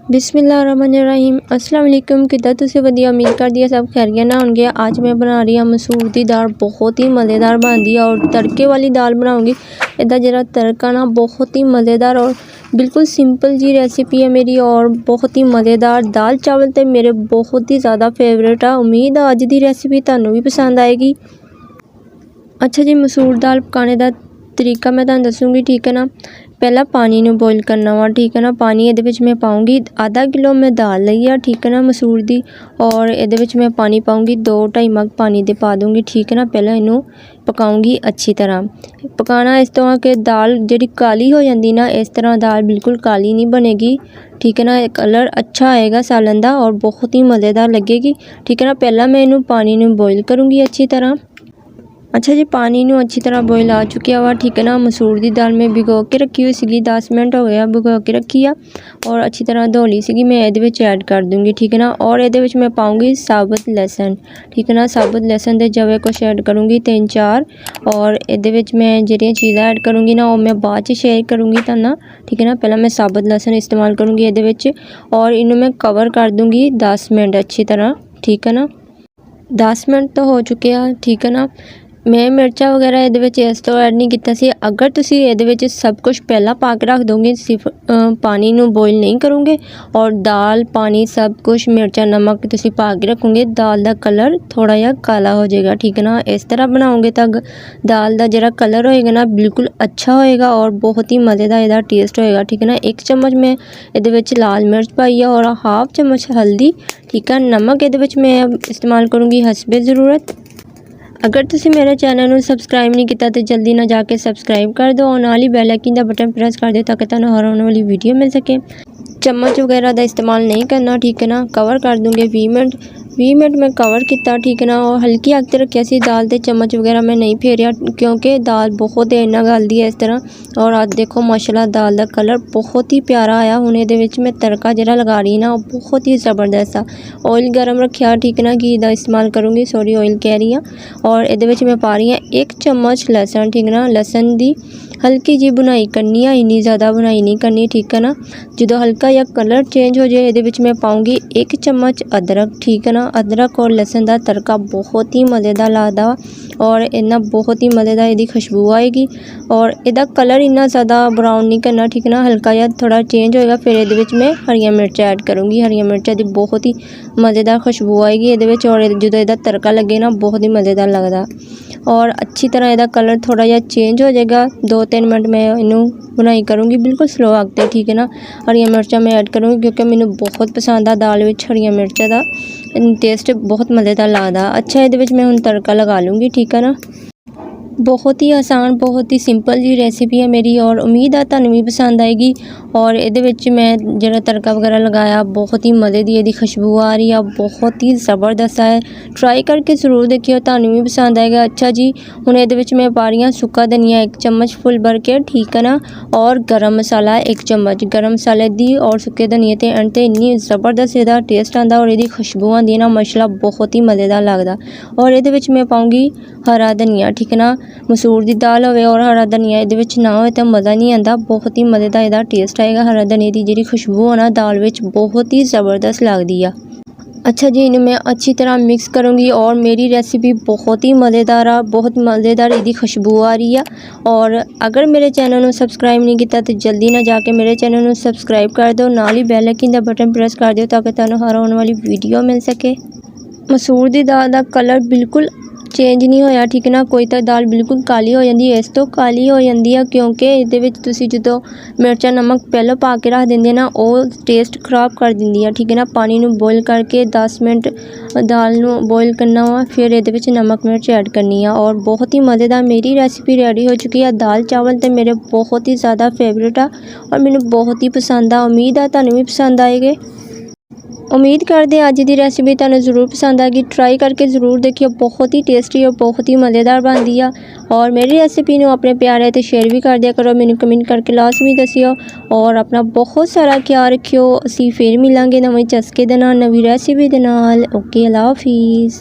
बिस्मिल्लाहिर्रहमानिर्रहीम अस्सलाम वालेकुम। किदा तुसीं वधिया, उम्मीद करदी है सब खैरियत ना होंगे। आज मैं बना रही हूँ मसूर दी दाल, बहुत ही मज़ेदार बनती है और तड़के वाली दाल बनाऊँगी। इहदा जिहड़ा तड़का ना बहुत ही मज़ेदार और बिल्कुल सिंपल जी रेसिपी है मेरी और बहुत ही मज़ेदार। दाल चावल तो मेरे बहुत ही ज़्यादा फेवरेट है। उम्मीद है अज दी रेसिपी तुहानूं भी पसंद आएगी। अच्छा जी, मसूर दाल पकाने का तरीका मैं तुहानूं दसूँगी, ठीक है ना। पहला पानी नूं बॉयल करना वा, ठीक है ना। पानी इहदे विच मैं पाऊँगी, आधा किलो मैं दाल लई है, ठीक है ना, मसूर दी। और इहदे विच मैं पानी पाऊँगी, 2-2.5 मग पानी दे पा दूँगी, ठीक है ना। पहला इनू पकाऊँगी अच्छी तरह। पकाना इस तरह कि दाल जिहड़ी काली हो जाती ना, इस तरह दाल बिल्कुल काली नहीं बनेगी, ठीक है ना। कलर अच्छा आएगा सालन दा और बहुत ही मज़ेदार लगेगी, ठीक है ना। पहला मैं इनू पानी नूं बॉयल करूँगी अच्छी तरह। अच्छा जी, पानी नूं अच्छी तरह बॉयल आ चुकिया वा, ठीक है ना। मसूर दी दाल मैं भिगो के रखी हुई सी, 10 मिनट हो गया भिगो के रखी आ और अच्छी तरह धो ली सी। मैं इहदे विच ऐड कर दूँगी, ठीक है ना। और इहदे विच मैं पाऊँगी साबुत लहसुन, ठीक है ना। साबुत लहसुन दे जवे कुछ ऐड करूँगी 3-4। और इहदे विच मैं जिहड़ियां चीज़ां ऐड करूँगी ना, वो मैं बाद च शेयर करूँगी तुहाडे नाल, ठीक है ना। पहला मैं साबुत लहसुन इस्तेमाल करूँगी इहदे विच और इनू मैं कवर कर दूँगी 10 मिनट अच्छी तरह, ठीक है ना। 10 मिनट तो हो चुके हैं, ठीक है ना। मैं मिर्चा वगैरह इहदे विच इस तो ऐड नहीं कीता सी। अगर तुसीं इहदे विच सब कुछ पहला पा के रख दोगे, सिर्फ पानी नूं बॉयल नहीं करोगे और दाल पानी सब कुछ मिर्चा नमक तुसीं पा के रखोगे, दाल दा कलर थोड़ा जिहा काला हो जाएगा, ठीक है ना। इस तरह बनाओगे तो दाल दा जिहड़ा कलर होएगा ना बिल्कुल अच्छा होएगा और बहुत ही मज़ेदार इहदा टेस्ट होएगा, ठीक है ना। 1 चम्मच मैं इहदे विच लाल मिर्च पाई है और हाफ चम्मच हल्दी, ठीक है। नमक इहदे विच मैं इस्तेमाल करूँगी हस्बे ज़रूरत। अगर तुसीं मेरे चैनल नूं सबसक्राइब नहीं किया तो जल्दी ना जाके सबसक्राइब कर दो और नाल ही बैल आइकन दा बटन प्रेस कर दो ताकि तुहानूं हर आने वाली वीडियो मिल सके। चम्मच वगैरह का इस्तेमाल नहीं करना, ठीक है ना। कवर कर दूँगी 20 मिनट मैं कवर किया, ठीक है ना। और हल्की अग ते रखिया सी दाल ते चम्मच वगैरह मैं नहीं फेरिया क्योंकि दाल बहुत देर नाल गलदी है इस तरह। और आज देखो माशाल्लाह दाल का कलर बहुत ही प्यारा आया। हुण इहदे विच मैं तड़का जिहड़ा लगा रही ना, वो बहुत ही ज़बरदस्त आ। ऑयल गर्म रखिया, ठीक है ना, घी का इस्तेमाल करूँगी, सॉरी ऑयल कह रही हूँ। और इहदे विच मैं पा रही हूँ 1 चम्मच लहसुन, ठीक है ना। लहसुन दी हल्की जी बुनाई करनी है, इन्नी ज़्यादा बुनाई नहीं करनी, ठीक है ना। जो हल्का या कलर चेंज हो जाए, इहदे मैं पाऊँगी 1 चम्मच अदरक, ठीक है ना। अदरक और लहसुन का तड़का बहुत ही मज़ेदार लगता और इन्ना बहुत ही मज़ेदार इहदी खुशबू आएगी। और इहदा कलर इन्ना ज़्यादा ब्राउन नहीं करना, ठीक है ना। हल्का या थोड़ा चेंज होएगा, फिर इहदे मैं हरियां मिर्चा ऐड करूँगी। हरियां मिर्चा की बहुत ही मज़ेदार खुशबू आएगी इहदे विच और जो इहदा तड़का लगे ना बहुत ही मज़ेदार लगता। और अच्छी तरह इहदा कलर थोड़ा जिहा चेंज हो जाएगा। 2-3 मिनट मैं इनू बुनाई करूँगी बिल्कुल स्लो आग ते, ठीक है ना। हरियां मिर्चा मैं ऐड करूँगी क्योंकि मैनू बहुत पसंद आ दाल विच हरियां मिर्चा दा टेस्ट बहुत मज़ेदार लगता। अच्छा, इहदे विच मैं हुण तड़का लगा लूँगी, ठीक है ना। बहुत ही आसान बहुत ही सिंपल जी रेसिपी है मेरी और उम्मीद है तुहानूं भी पसंद आएगी। और इहदे विच मैं जिहड़ा तड़का वगैरह लगाया बहुत ही मज़े दी इहदी खुशबू आ रही है, बहुत ही ज़बरदस्त है। ट्राई करके ज़रूर देखियो, तुहानूं भी पसंद आएगा। अच्छा जी, हुण इहदे विच मैं पा रही हूँ सुक्का धनिया 1 चम्मच फुल भर के, ठीक है ना। और गरम मसाला 1 चम्मच। गरम मसाले दी और सुक्के धनिए ते एंड ते इन्नी ज़बरदस्त इहदा टेस्ट आंदा और इहदी खुशबू आंदी है ना, माशाल्लाह बहुत ही मज़ेदार लगदा। और इहदे विच मैं पाऊँगी हरा धनिया, ठीक है ना। मसूर दी दाल होवे और हरा धनिया इहदे विच ना होए तो मज़ा नहीं आंदा, बहुत ही मज़ेदार इहदा टेस्ट आएगा। हरा धनिया दी जिहड़ी खुशबू है ना दाल विच बहुत ही ज़बरदस्त लगदी आ। अच्छा जी, इन्हें मैं अच्छी तरह मिक्स करूँगी और मेरी रेसिपी बहुत ही मज़ेदार आ, बहुत मज़ेदार इहदी खुशबू आ रही है। और अगर मेरे चैनल को सबसक्राइब नहीं किया तो जल्दी ना जाके मेरे चैनल को सबसक्राइब कर दो, नाल ही बैल आइकन दा बटन प्रेस कर दो ताकि तुहानूं हर आने वाली वीडियो मिल सके। मसूर दी दाल का कलर बिल्कुल चेंज नहीं होया, ठीक है ना। कोई तो दाल बिल्कुल काली हो जाती है, इस तो काली हो जाती है क्योंकि इहदे विच तुसीं जदों मिर्चा नमक पहले पा के रख देंगे ना, वो टेस्ट खराब कर देंदी है, ठीक है ना। पानी नूं बॉयल करके 10 मिनट दाल नूं बॉयल करना वा, फिर इहदे विच नमक मिर्च ऐड करनी है। और बहुत ही मज़ेदार मेरी रेसिपी रेडी हो चुकी है। दाल चावल तो मेरे बहुत ही ज़्यादा फेवरेट आ और मैनूं बहुत ही पसंद आ। उम्मीद है तुहानूं भी पसंद आएगी। उम्मीद करते हैं अज की रेसिपी तुहानूं ज़रूर पसंद आएगी। ट्राई करके ज़रूर देखिए, बहुत ही टेस्टी और बहुत ही मज़ेदार बनती है। और मेरी रेसिपी नूं अपने प्यारे ते शेयर भी कर दिया करो, मैनूं कमेंट करके लाजमी दसियो। और अपना बहुत सारा ख्याल रखियो। असीं फिर मिलांगे नवें चस्के दे नाल, नवीं रेसिपी दे नाल। ओके, अल्लाह हाफिज़।